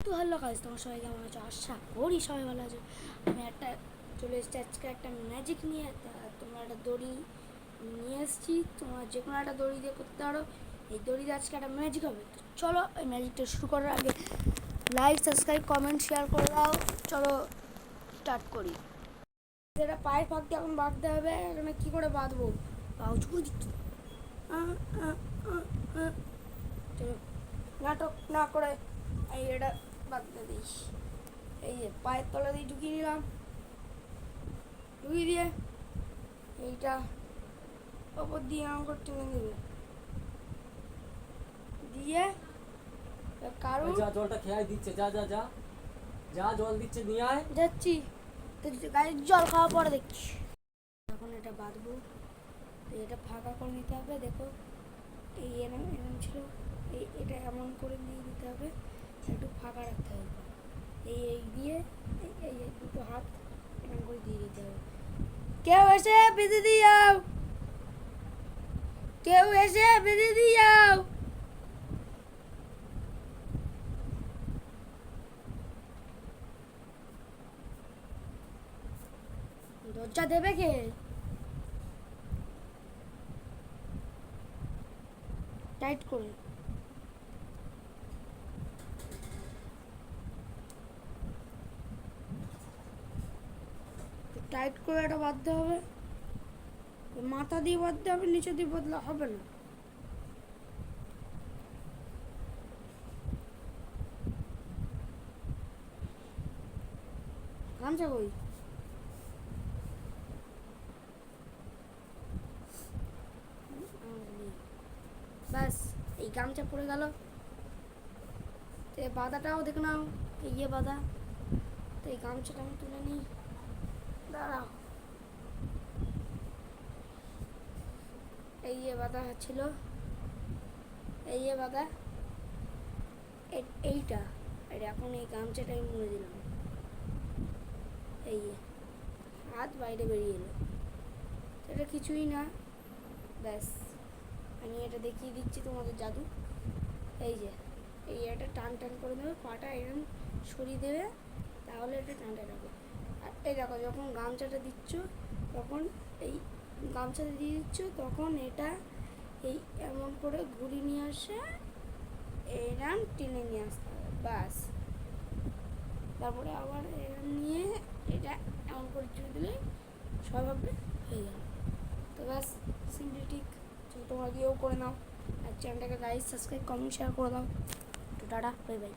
তো hello guys, তোমার সবাই কেমন আছো? আশা করি সবাই ভালো আছো। আমি একটা চলে এসেছি আজকে একটা ম্যাজিক নিয়ে। তোমার একটা দড়ি নিয়ে এসেছি, তোমার যে কোনো একটা দড়ি দিয়ে করতে পারো। এই দড়ি দিয়ে আজকে একটা ম্যাজিক হবে। তো চলো এই ম্যাজিকটা শুরু করার আগে লাইক, সাবস্ক্রাইব, কমেন্ট, শেয়ার করে দাও। চলো স্টার্ট করি। যেটা পায়ের ফাঁক দিয়ে এখন বাঁধতে হবে। এখানে কী করে বাঁধবো? পাউচ করে দিচ্ছি। চলো নাটক না করে এই এটা বাঁধতে দিস। এই যে পায়ের তলা দিয়ে ঢুকিয়ে নিলাম, ঢুকিয়ে দিয়ে এইটা ওপর দিয়ে আমার টেনে দেবে দিয়ে কারণ যা জলটা খেয়াই দিচ্ছে, যা যা যা যা জল দিচ্ছে নিয়ে আয়। যাচ্ছি তো গাড়ির জল খাওয়া পরে দেখছি। এখন এটা বাঁধবো, তো এটা ফাঁকা করে নিতে হবে। দেখো এই এরম এরম ছিল, এটা এমন করে দিয়ে দিতে হবে, একটু ফাঁকা রাখতে হবে। এই দিয়ে এই দুটো হাত এরম করে দিয়ে দিতে হবে। কেউ এসে বেঁধে দিয়ে যাও, কেউ এসে বেঁধে দিয়ে যাও। দরজা দেবে কে? টাইট করে টাইট করে এটা বাঁধতে হবে। মাথা দিয়ে বাঁধতে হবে, নিচে দিয়ে বদলা হবে না। গামছা কই? ব্যাস এই গামছা পড়ে গেল। তো এই বাঁধাটাও দেখে নাও, এই বাঁধা। তো এই গামছাটা আমি তুলে নিই, দাঁড়াও। এই বাঁধা ছিল, এই বাঁধা এইটা। আর এখন এই গামছাটা আমি মুড়ে দিলাম, এই হাত বাইরে বেরিয়ে এলো। এটা কিছুই না, ব্যাস আমি এটা দেখিয়ে দিচ্ছি তোমাদের জাদু। এই যে এই এটা টান টান করে দেবে, পাটা এরকম সরিয়ে দেবে, তাহলে এটা টানটা রাখবে। আর এই দেখো যখন গামছাটা দিচ্ছ, তখন এই গামছাটা দিয়ে দিচ্ছ, তখন এটা এই এমন করে ঘুরিয়ে নিয়ে আসে, এরম টেনে নিয়ে আসতে হবে, ব্যাস। তারপরে আবার এরম নিয়ে এটা এমন করে চুড়ে দিলে সবভাবে হয়ে গেল। তো ব্যাস সিম্পলি ঠিক। তোমরা গিয়েও করে নাও, আর চ্যানেলটাকে লাইক, সাবস্ক্রাইব, কমেন্ট, শেয়ার করে দাও। তো টাটা, বাই বাই।